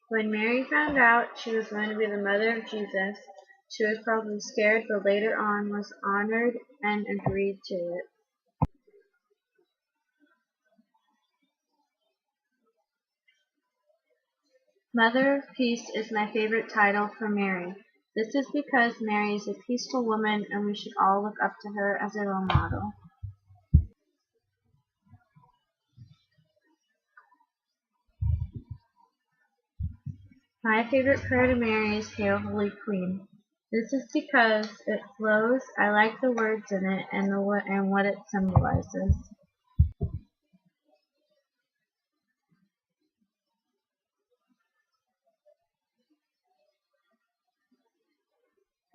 When Mary found out she was going to be the mother of Jesus, she was probably scared, but later on was honored and agreed to it. Mother of Peace is my favorite title for Mary. This is because Mary is a peaceful woman and we should all look up to her as a role model. My favorite prayer to Mary is Hail Holy Queen. This is because it flows, I like the words in it and what it symbolizes.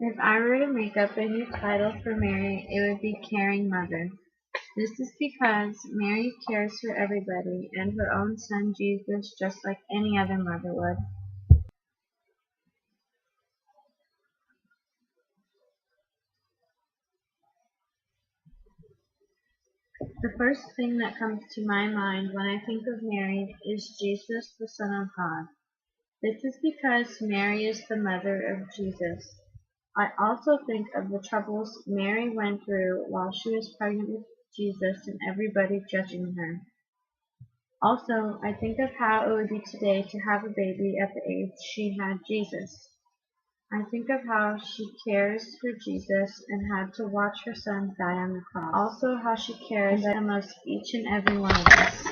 If I were to make up a new title for Mary, it would be Caring Mother. This is because Mary cares for everybody and her own son Jesus just like any other mother would. The first thing that comes to my mind when I think of Mary is Jesus, the Son of God. This is because Mary is the mother of Jesus. I also think of the troubles Mary went through while she was pregnant with Jesus and everybody judging her. Also, I think of how it would be today to have a baby at the age she had Jesus. I think of how she cares for Jesus and had to watch her son die on the cross. Also, how she cares for most each and every one of us.